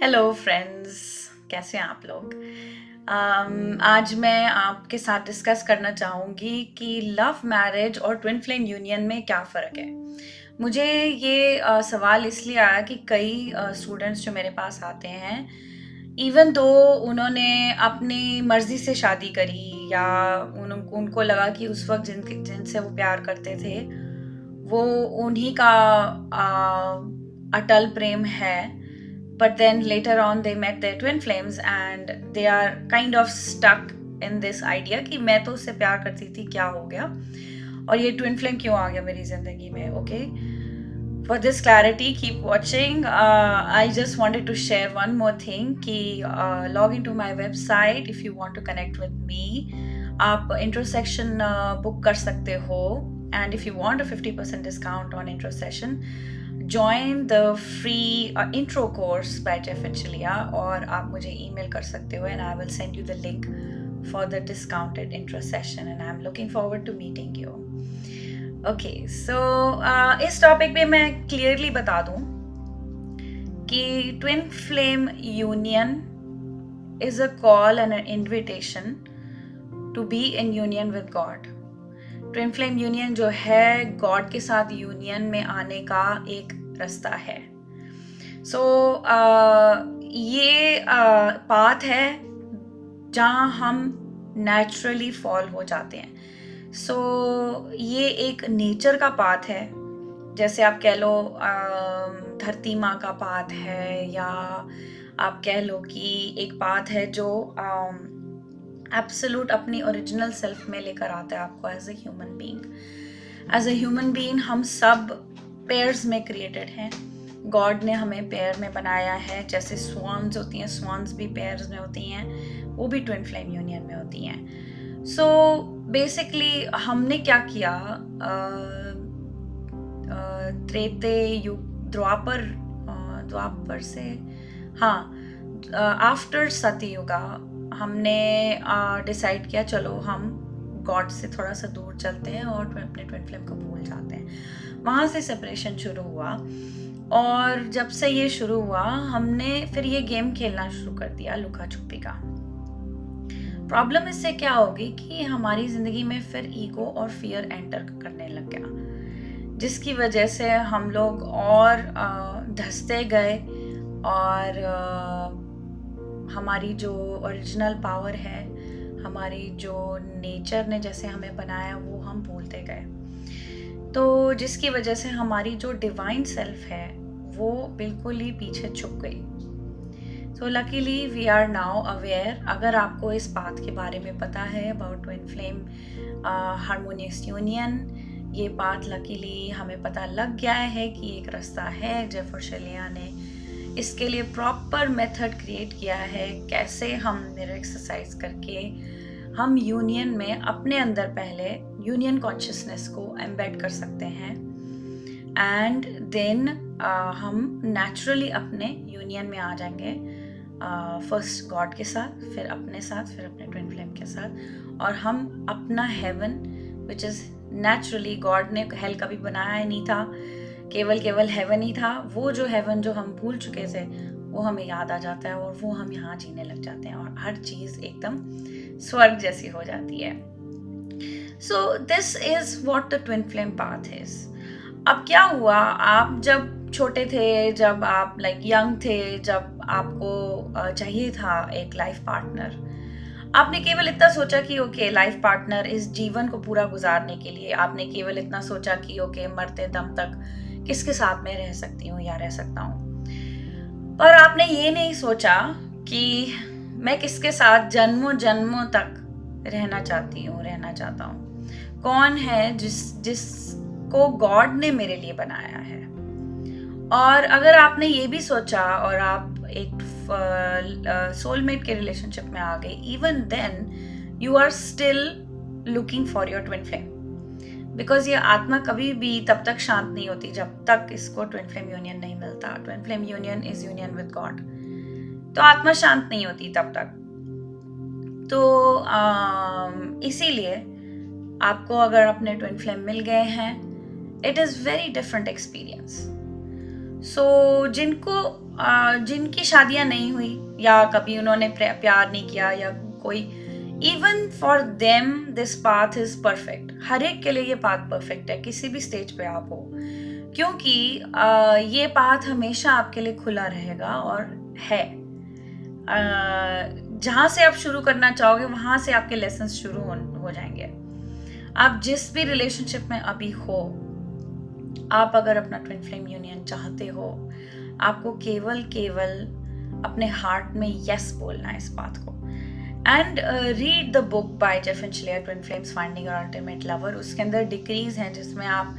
Hello friends, कैसे हैं आप लोग। आज मैं आपके साथ डिस्कस करना चाहूँगी कि लव मैरिज और ट्विन फ्लेम यूनियन में क्या फ़र्क है। मुझे ये सवाल इसलिए आया कि कई स्टूडेंट्स जो मेरे पास आते हैं, इवन दो उन्होंने अपनी मर्ज़ी से शादी करी या उनको लगा कि उस वक्त जिनसे वो प्यार करते थे वो उन्हीं का अटल प्रेम है, but then later on they met their twin flames and they are kind of stuck in this idea कि मैं तो उससे प्यार करती थी, क्या हो गया और ये ट्विन फ्लेम क्यों आ गया मेरी जिंदगी में। Okay, for this clarity keep watching. I just wanted to share one more thing कि log into my website if you want to connect with me. आप intro section book कर सकते हो, and if you want a 50% discount on intro session, join the free intro course by Jeff and Chilia, और आप मुझे email कर सकते हो and I will send you the link for the discounted intro session and I'm looking forward to meeting you. Okay, so इस topic पे मैं clearly बता दूं कि twin flame union is a call and an invitation to be in union with God. Twin flame union जो है God के साथ यूनियन में आने का एक रास्ता है। सो ये पाथ है जहाँ हम नेचुरली फॉल हो जाते हैं। सो ये एक नेचर का पाथ है, जैसे आप कह लो धरती माँ का पाथ है, या आप कह लो कि एक पाथ है जो एब्सोल्यूट अपनी ओरिजिनल सेल्फ में लेकर आता है आपको as a human being. As a human being हम सब पेयर्स में क्रिएटेड हैं। गॉड ने हमें पेयर में बनाया है, जैसे स्वान्स होती हैं, स्वान्स भी पेयर्स में होती हैं, वो भी ट्विन फ्लेम यूनियन में होती हैं। सो बेसिकली हमने क्या किया, त्रेते युग द्वापर से, हाँ, आफ्टर सतयुगा हमने डिसाइड किया चलो हम गॉड से थोड़ा सा दूर चलते हैं और अपने ट्विन फ्लेम को भूल जाते हैं। वहाँ से सेपरेशन शुरू हुआ, और जब से ये शुरू हुआ हमने फिर ये गेम खेलना शुरू कर दिया, लुका छुपी का। प्रॉब्लम इससे क्या होगी कि हमारी ज़िंदगी में फिर ईगो और फियर एंटर करने लग गया, जिसकी वजह से हम लोग और धंसते गए और हमारी जो ओरिजिनल पावर है, हमारी जो नेचर ने जैसे हमें बनाया वो हम भूलते गए, तो जिसकी वजह से हमारी जो डिवाइन सेल्फ है वो बिल्कुल ही पीछे छुप गई। So luckily we are now aware. अगर आपको इस बात के बारे में पता है about twin flame harmonious union, ये बात लकीली हमें पता लग गया है कि एक रास्ता है। जेफ और शेलिया ने इसके लिए प्रॉपर मेथड क्रिएट किया है, कैसे हम मिरर एक्सरसाइज करके हम यूनियन में अपने अंदर पहले यूनियन कॉन्शियसनेस को एम्बेड कर सकते हैं, एंड देन हम नेचुरली अपने यूनियन में आ जाएंगे, फर्स्ट गॉड के साथ, फिर अपने साथ, फिर अपने ट्विन फ्लेम के साथ, और हम अपना heaven which is naturally, God ने हेल कभी बनाया ही नहीं था, केवल हेवन ही था। वो जो हेवन जो हम भूल चुके थे वो हमें याद आ जाता है और वो हम यहाँ जीने लग जाते हैं और हर चीज़ एकदम स्वर्ग जैसी हो जाती है। So this is what the twin flame path is. अब क्या हुआ, आप जब छोटे थे, जब आप लाइक यंग थे, जब आपको चाहिए था एक लाइफ पार्टनर, आपने केवल इतना सोचा कि ओके लाइफ पार्टनर इस जीवन को पूरा गुजारने के लिए, आपने केवल इतना सोचा कि ओके मरते दम तक किसके साथ में रह सकती हूँ या रह सकता हूँ, पर आपने ये नहीं सोचा कि मैं किसके साथ जन्मों जन्मों तक रहना चाहता हूँ, कौन है जिसको गॉड ने मेरे लिए बनाया है। और अगर आपने ये भी सोचा और आप एक सोलमेट के रिलेशनशिप में आ गए, even then you are still looking for your twin flame, because ये आत्मा कभी भी तब तक शांत नहीं होती जब तक इसको ट्विन फ्लेम यूनियन नहीं मिलता। Twin flame union is union with God, तो आत्मा शांत नहीं होती तब तक। तो इसीलिए आपको अगर अपने ट्विन फ्लेम मिल गए हैं, it is very different experience. So जिनको जिनकी शादियां नहीं हुई या कभी उन्होंने प्यार नहीं किया या कोई, even for them this path is perfect. हर एक के लिए ये पाथ परफेक्ट है, किसी भी स्टेज पे आप हो, क्योंकि ये पाथ हमेशा आपके लिए खुला रहेगा और है। जहाँ से आप शुरू करना चाहोगे वहाँ से आपके लेसन शुरू हो जाएंगे। आप जिस भी रिलेशनशिप में अभी हो, आप अगर अपना ट्विन फ्लेम यूनियन चाहते हो, आपको केवल अपने हार्ट में यस बोलना है इस बात को। And read the book by Jeff and Shilia, twin flames finding your ultimate lover. उसके अंदर डिक्रीज हैं जिसमें आप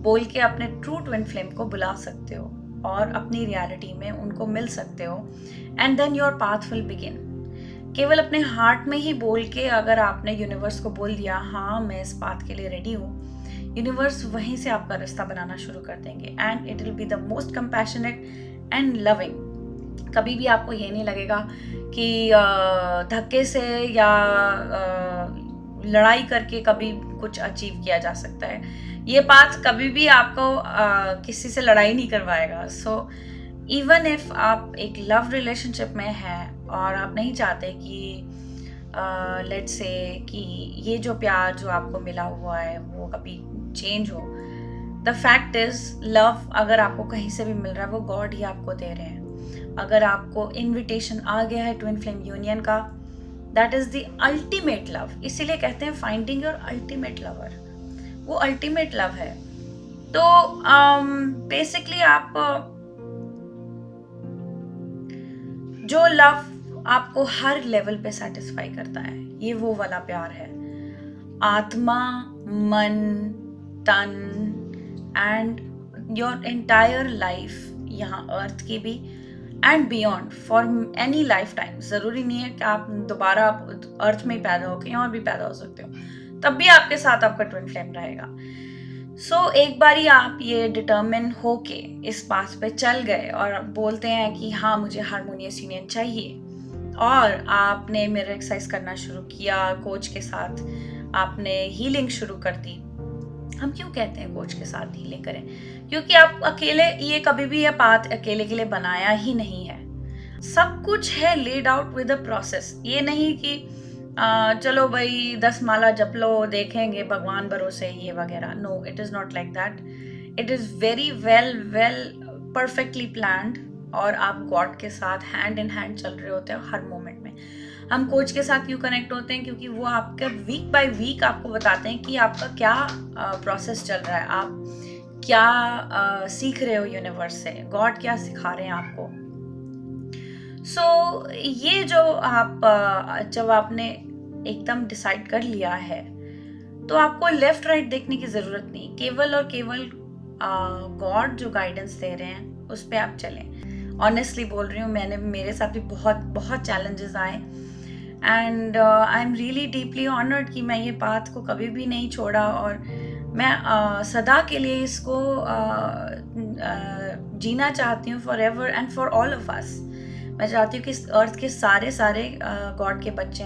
बोल के अपने ट्रू ट्विन फ्लेम को बुला सकते हो और अपनी रियलिटी में उनको मिल सकते हो। And then your path will begin. केवल अपने हार्ट में ही बोल के अगर आपने यूनिवर्स को बोल दिया हाँ मैं इस पाथ के लिए रेडी हूँ, यूनिवर्स वहीं से आपका रास्ता बनाना शुरू कर देंगे। And it will be the most compassionate and loving. कभी भी आपको ये नहीं लगेगा कि धक्के से या लड़ाई करके कभी कुछ अचीव किया जा सकता है। ये पाथ कभी भी आपको किसी से लड़ाई नहीं करवाएगा। सो इवन इफ आप एक लव रिलेशनशिप में हैं और आप नहीं चाहते कि लेट्स से कि ये जो प्यार जो आपको मिला हुआ है वो कभी चेंज हो, द फैक्ट इज लव अगर आपको कहीं से भी मिल रहा है वो गॉड ही आपको दे रहे हैं। अगर आपको इनविटेशन आ गया है ट्विन फ्लेम यूनियन का, that is the ultimate love. इसीलिए कहते हैं फाइंडिंग योर अल्टीमेट लवर, वो अल्टीमेट लव है। तो बेसिकली आप जो लव आपको हर लेवल पे सेटिस्फाई करता है, ये वो वाला प्यार है। आत्मा, मन, तन एंड योर एंटायर लाइफ, यहाँ अर्थ की भी and beyond for any life time. जरूरी नहीं है कि आप दोबारा अर्थ में ही पैदा हो, कहीं और भी पैदा हो सकते हो, तब भी आपके साथ आपका ट्विन फ्लेम रहेगा। सो एक बारी आप ये डिटर्मिन होके इस पाथ पे चल गए और बोलते हैं कि हाँ मुझे हारमोनियस यूनियन चाहिए, और आपने मिरर एक्सरसाइज करना शुरू किया, कोच के साथ आपने हीलिंग शुरू कर दी। हम क्यों कहते हैं कोच के साथ हीलिंग करें? क्योंकि आप अकेले ये कभी भी ये पाथ अकेले के लिए बनाया ही नहीं है। सब कुछ है laid out with a process. ये नहीं कि चलो भाई 10 माला जप लो, देखेंगे भगवान भरोसे ये वगैरह। No, it is not like that. It is very well perfectly planned, और आप गॉड के साथ हैंड इन हैंड चल रहे होते हैं हर मोमेंट में। हम कोच के साथ क्यों कनेक्ट होते हैं? क्योंकि वो आपका वीक बाय वीक आपको बताते हैं कि आपका क्या प्रोसेस चल रहा है, आप क्या सीख रहे हो यूनिवर्स से, गॉड क्या सिखा रहे हैं आपको। सो ये जो आप जब आपने एकदम डिसाइड कर लिया है तो आपको लेफ्ट राइट देखने की ज़रूरत नहीं, केवल और केवल गॉड जो गाइडेंस दे रहे हैं उस पर आप चलें। ऑनेस्टली बोल रही हूँ, मेरे साथ भी बहुत चैलेंजेस आए, and I am really deeply honoured कि मैं ये पाथ को कभी भी नहीं छोड़ा, और मैं सदा के लिए इसको जीना चाहती हूँ, for ever and for all of us. मैं चाहती हूँ कि इस अर्थ के सारे गॉड के बच्चे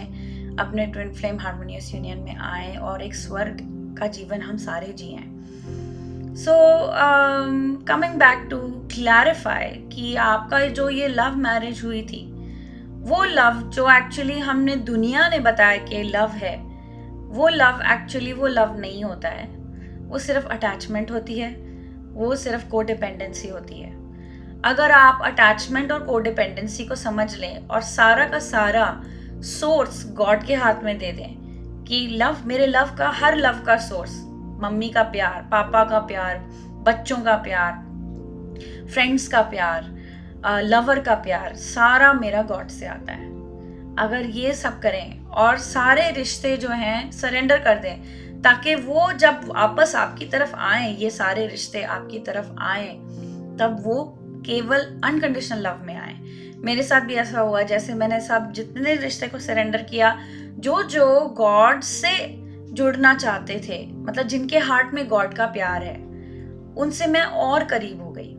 अपने ट्विन फ्लेम हारमोनियस यूनियन में आए और एक स्वर्ग का जीवन हम सारे जिएं। So coming back to clarify कि आपका जो ये लव मैरिज हुई थी, वो लव जो एक्चुअली हमने दुनिया ने बताया कि लव है, वो लव एक्चुअली वो लव नहीं होता है। वो सिर्फ अटैचमेंट होती है, वो सिर्फ कोडिपेंडेंसी होती है। अगर आप अटैचमेंट और कोडिपेंडेंसी को समझ लें और सारा का सारा सोर्स गॉड के हाथ में दे दें कि लव, मेरे लव का हर लव का सोर्स, मम्मी का प्यार, पापा का प्यार, बच्चों का प्यार, फ्रेंड्स का प्यार, लवर का प्यार, सारा मेरा गॉड से आता है। अगर ये सब करें और सारे रिश्ते जो हैं सरेंडर कर दें, ताकि वो जब वापस आपकी तरफ आए, ये सारे रिश्ते आपकी तरफ आए, तब वो केवल अनकंडीशनल लव में आए। मेरे साथ भी ऐसा हुआ, जैसे मैंने सब जितने रिश्ते को सरेंडर किया, जो गॉड से जुड़ना चाहते थे, मतलब जिनके हार्ट में गॉड का प्यार है, उनसे मैं और करीब हो गई,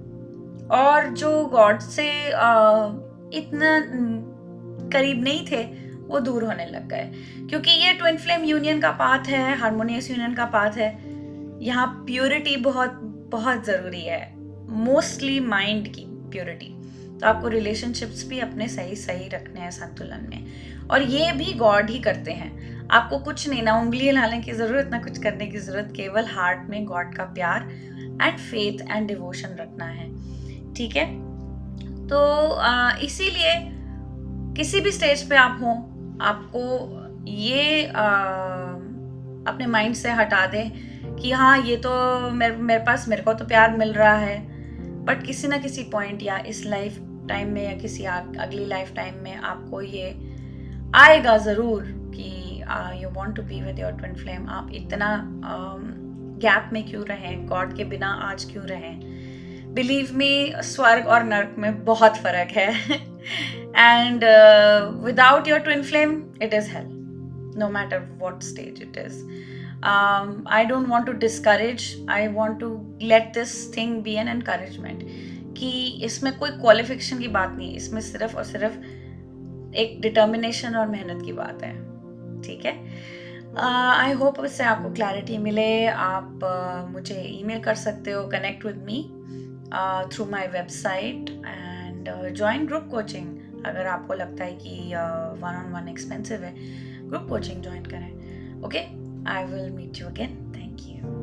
और जो गॉड से इतना करीब नहीं थे वो दूर होने लग गए। क्योंकि ये ट्विन फ्लेम यूनियन का पाथ है, हारमोनियस यूनियन का पाथ है। यहाँ प्योरिटी बहुत ज़रूरी है, मोस्टली माइंड की प्योरिटी। तो आपको रिलेशनशिप्स भी अपने सही सही रखने हैं संतुलन में, और ये भी गॉड ही करते हैं। आपको कुछ नहीं, ना उंगली हिलाने की ज़रूरत, ना कुछ करने की ज़रूरत, केवल हार्ट में गॉड का प्यार एंड फेथ एंड डिवोशन रखना है, ठीक है। तो इसीलिए किसी भी स्टेज पे आप हों, आपको ये अपने माइंड से हटा दें कि हाँ ये तो मेरे पास, मेरे को तो प्यार मिल रहा है, बट किसी ना किसी पॉइंट या इस लाइफ टाइम में या किसी अगली लाइफ टाइम में आपको ये आएगा ज़रूर कि you want to be with your twin flame. आप इतना गैप में क्यों रहें, गॉड के बिना आज क्यों रहें। बिलीव मी, स्वर्ग और नर्क में बहुत फ़र्क है and without your twin flame it is hello, no matter what stage it is. I don't want to discourage, I want to let this thing be an encouragement कि इसमें कोई क्वालिफिकेशन की बात नहीं, इसमें सिर्फ और सिर्फ एक डिटर्मिनेशन और मेहनत की बात है, ठीक है। आई होप इससे आपको क्लैरिटी मिले। आप मुझे ईमेल कर सकते हो, connect with me through my website and join group coaching. अगर आपको लगता है कि 1-on-1 एक्सपेंसिव है, ग्रुप कोचिंग ज्वाइन करें। Okay, I will meet you again. Thank you.